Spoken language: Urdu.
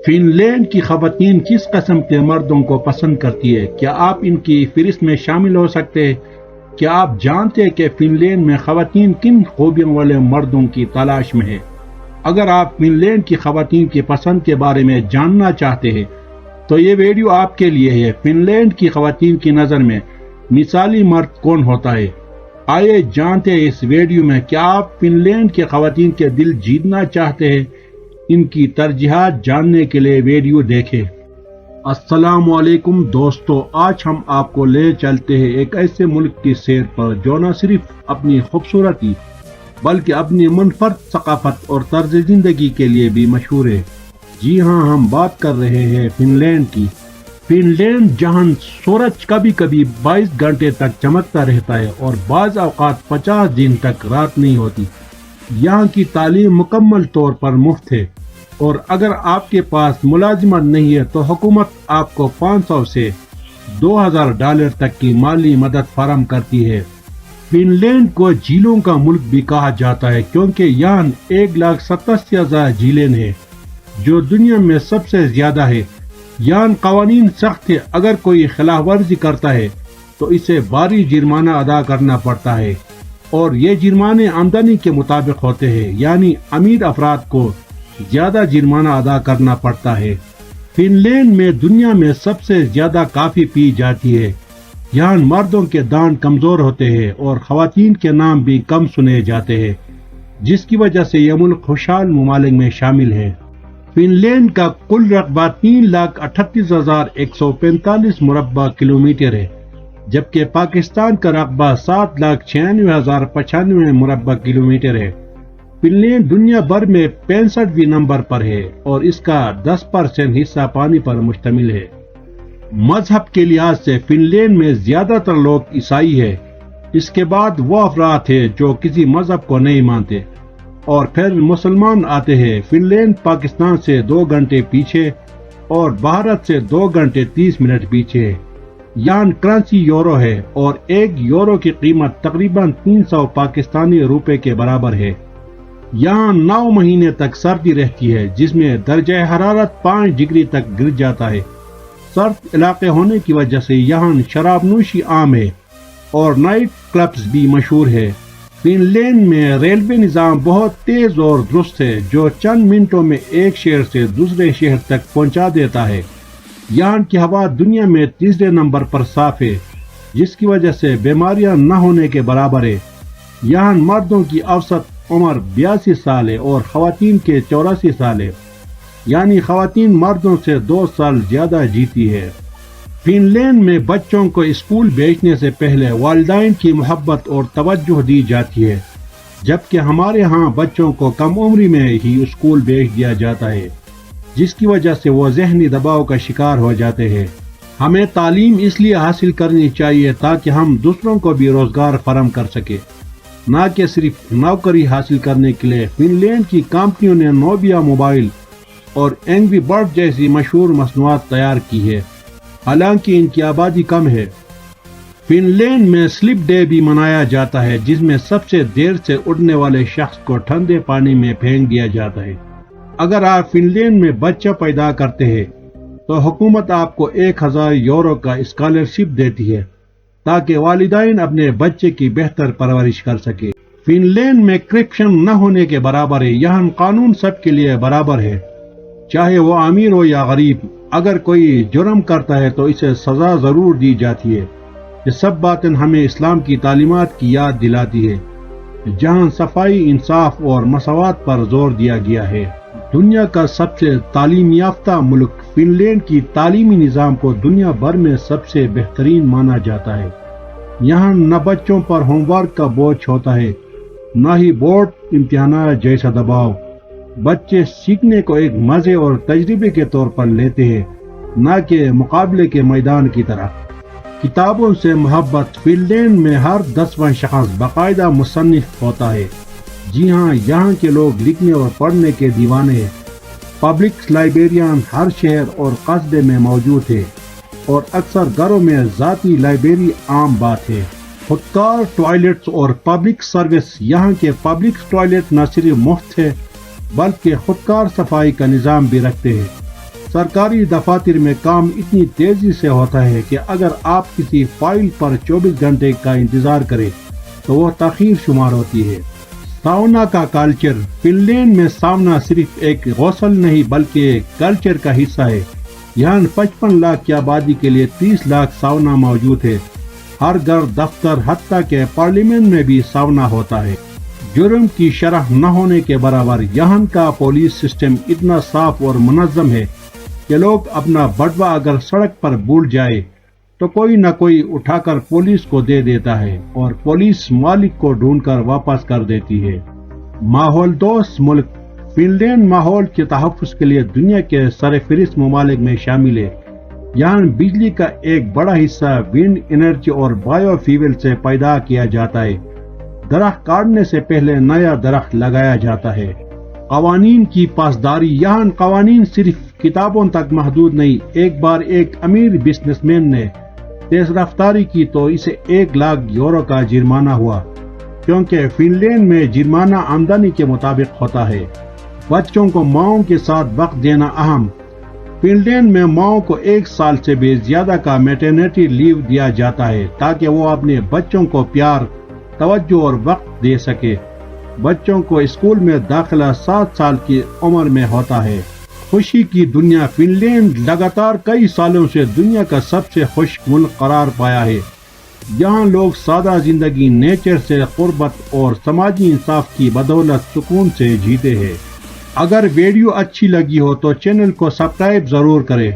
فن لینڈ کی خواتین کس قسم کے مردوں کو پسند کرتی ہے؟ کیا آپ ان کی فہرست میں شامل ہو سکتے ہیں؟ کیا آپ جانتے ہیں کہ فن لینڈ میں خواتین کن خوبیوں والے مردوں کی تلاش میں ہے؟ اگر آپ فن لینڈ کی خواتین کی پسند کے بارے میں جاننا چاہتے ہیں تو یہ ویڈیو آپ کے لیے ہے۔ فن لینڈ کی خواتین کی نظر میں مثالی مرد کون ہوتا ہے؟ آئیے جانتے ہیں اس ویڈیو میں۔ کیا آپ فن لینڈ کی خواتین کے دل جیتنا چاہتے ہیں؟ ان کی ترجیحات جاننے کے لیے ویڈیو دیکھیں۔ السلام علیکم دوستو، آج ہم آپ کو لے چلتے ہیں ایک ایسے ملک کی سیر پر جو نہ صرف اپنی خوبصورتی بلکہ اپنی منفرد ثقافت اور طرز زندگی کے لیے بھی مشہور ہے۔ جی ہاں، ہم بات کر رہے ہیں فن لینڈ کی۔ فن لینڈ جہاں سورج کبھی کبھی 22 گھنٹے تک چمکتا رہتا ہے اور بعض اوقات 50 دن تک رات نہیں ہوتی۔ یہاں کی تعلیم مکمل طور پر مفت ہے اور اگر آپ کے پاس ملازمت نہیں ہے تو حکومت آپ کو $500 سے $2000 تک کی مالی مدد فراہم کرتی ہے۔ فن لینڈ کو جھیلوں کا ملک بھی کہا جاتا ہے کیونکہ یہاں 1,87,000 جھیلیں ہیں جو دنیا میں سب سے زیادہ ہے۔ یہاں قوانین سخت ہے، اگر کوئی خلاف ورزی کرتا ہے تو اسے بھاری جرمانہ ادا کرنا پڑتا ہے اور یہ جرمانے آمدنی کے مطابق ہوتے ہیں، یعنی امیر افراد کو زیادہ جرمانہ ادا کرنا پڑتا ہے۔ فن لینڈ میں دنیا میں سب سے زیادہ کافی پی جاتی ہے۔ یہاں مردوں کے دانت کمزور ہوتے ہیں اور خواتین کے نام بھی کم سنے جاتے ہیں، جس کی وجہ سے یہ ملک خوشحال ممالک میں شامل ہے۔ فن لینڈ کا کل رقبہ 3,38,145 مربع کلومیٹر ہے، جبکہ پاکستان کا رقبہ 7,96,095 مربع کلومیٹر ہے۔ فن لینڈ دنیا بھر میں 65ویں نمبر پر ہے اور اس کا 10% حصہ پانی پر مشتمل ہے۔ مذہب کے لحاظ سے فن لینڈ میں زیادہ تر لوگ عیسائی ہیں، اس کے بعد وہ افراد ہیں جو کسی مذہب کو نہیں مانتے اور پھر مسلمان آتے ہیں۔ فن لینڈ پاکستان سے 2 گھنٹے پیچھے اور بھارت سے 2 گھنٹے 30 منٹ پیچھے ہے۔ یہاں کرنسی یورو ہے اور 1 یورو کی قیمت تقریباً 300 پاکستانی روپے کے برابر ہے۔ یہاں 9 مہینے تک سردی رہتی ہے جس میں درجہ حرارت 5 ڈگری تک گر جاتا ہے۔ سرد علاقے ہونے کی وجہ سے یہاں شراب نوشی عام ہے اور نائٹ کلبز بھی مشہور ہے۔ فن لینڈ میں ریلوے نظام بہت تیز اور درست ہے جو چند منٹوں میں ایک شہر سے دوسرے شہر تک پہنچا دیتا ہے۔ یہاں کی ہوا دنیا میں 3رے نمبر پر صاف ہے، جس کی وجہ سے بیماریاں نہ ہونے کے برابر ہے۔ یہاں مردوں کی اوسط عمر 82 سال ہے اور خواتین کے 84 سال ہے، یعنی خواتین مردوں سے 2 سال زیادہ جیتی ہے۔ فن لینڈ میں بچوں کو اسکول بھیجنے سے پہلے والدین کی محبت اور توجہ دی جاتی ہے، جبکہ ہمارے ہاں بچوں کو کم عمری میں ہی اسکول بھیج دیا جاتا ہے، جس کی وجہ سے وہ ذہنی دباؤ کا شکار ہو جاتے ہیں۔ ہمیں تعلیم اس لیے حاصل کرنی چاہیے تاکہ ہم دوسروں کو بھی روزگار فراہم کر سکیں، نہ کہ صرف نوکری حاصل کرنے کے لیے۔ فن لینڈ کی کمپنیوں نے نوبیا موبائل اور اینگری برڈ جیسی مشہور مصنوعات تیار کی ہے، حالانکہ ان کی آبادی کم ہے۔ فن لینڈ میں سلپ ڈے بھی منایا جاتا ہے جس میں سب سے دیر سے اڑنے والے شخص کو ٹھنڈے پانی میں پھینک دیا جاتا ہے۔ اگر آپ فن لینڈ میں بچہ پیدا کرتے ہیں تو حکومت آپ کو 1,000 یورو کا اسکالرشپ دیتی ہے تاکہ والدین اپنے بچے کی بہتر پرورش کر سکے۔ فن لینڈ میں کرپشن نہ ہونے کے برابر ہے۔ یہاں قانون سب کے لیے برابر ہے، چاہے وہ امیر ہو یا غریب۔ اگر کوئی جرم کرتا ہے تو اسے سزا ضرور دی جاتی ہے۔ یہ سب باتیں ہمیں اسلام کی تعلیمات کی یاد دلاتی ہے، جہاں صفائی، انصاف اور مساوات پر زور دیا گیا ہے۔ دنیا کا سب سے تعلیم یافتہ ملک فن لینڈ کی تعلیمی نظام کو دنیا بھر میں سب سے بہترین مانا جاتا ہے۔ یہاں نہ بچوں پر ہوم ورک کا بوجھ ہوتا ہے، نہ ہی بورڈ امتحانات جیسا دباؤ۔ بچے سیکھنے کو ایک مزے اور تجربے کے طور پر لیتے ہیں، نہ کہ مقابلے کے میدان کی طرح۔ کتابوں سے محبت۔ فن لینڈ میں ہر 10واں شخص باقاعدہ مصنف ہوتا ہے۔ جی ہاں، یہاں کے لوگ لکھنے اور پڑھنے کے دیوانے ہیں۔ پبلک لائبریریاں ہر شہر اور قصبے میں موجود ہے اور اکثر گھروں میں ذاتی لائبریری عام بات ہے۔ خودکار ٹوائلٹس اور پبلک سروس۔ یہاں کے پبلک ٹوائلٹ نہ صرف مفت ہے بلکہ خودکار صفائی کا نظام بھی رکھتے ہیں۔ سرکاری دفاتر میں کام اتنی تیزی سے ہوتا ہے کہ اگر آپ کسی فائل پر 24 گھنٹے کا انتظار کریں تو وہ تاخیر شمار ہوتی ہے۔ ساونا کا کلچر۔ فن لینڈ میں ساونا صرف ایک غسل نہیں بلکہ کلچر کا حصہ ہے۔ یہاں 55 لاکھ کی آبادی کے لیے 30 لاکھ ساونا موجود ہے۔ ہر گھر، دفتر، حتیٰ کہ پارلیمنٹ میں بھی ساونا ہوتا ہے۔ جرم کی شرح نہ ہونے کے برابر یہاں کا پولیس سسٹم اتنا صاف اور منظم ہے کہ لوگ اپنا بٹوا اگر سڑک پر بھول جائے تو کوئی نہ کوئی اٹھا کر پولیس کو دے دیتا ہے اور پولیس مالک کو ڈھونڈ کر واپس کر دیتی ہے۔ ماحول دوست ملک۔ فن لینڈ ماحول کے تحفظ کے لیے دنیا کے سرفہرست ممالک میں شامل ہے۔ یہاں بجلی کا ایک بڑا حصہ ونڈ انرجی اور بایو فیول سے پیدا کیا جاتا ہے۔ درخت کاٹنے سے پہلے نیا درخت لگایا جاتا ہے۔ قوانین کی پاسداری۔ یہاں قوانین صرف کتابوں تک محدود نہیں۔ ایک بار ایک امیر بزنس مین نے تیز رفتاری کی تو اسے 1 لاکھ یورو کا جرمانہ ہوا، کیونکہ فن لینڈ میں جرمانہ آمدنی کے مطابق ہوتا ہے۔ بچوں کو ماؤں کے ساتھ وقت دینا اہم۔ فن لینڈ میں ماؤں کو 1 سال سے بھی زیادہ کا میٹرنیٹی لیو دیا جاتا ہے تاکہ وہ اپنے بچوں کو پیار، توجہ اور وقت دے سکے۔ بچوں کو اسکول میں داخلہ 7 سال کی عمر میں ہوتا ہے۔ خوشی کی دنیا۔ فن لینڈ لگاتار کئی سالوں سے دنیا کا سب سے خوش ملک قرار پایا ہے۔ یہاں لوگ سادہ زندگی، نیچر سے قربت اور سماجی انصاف کی بدولت سکون سے جیتے ہیں۔ اگر ویڈیو اچھی لگی ہو تو چینل کو سبسکرائب ضرور کریں۔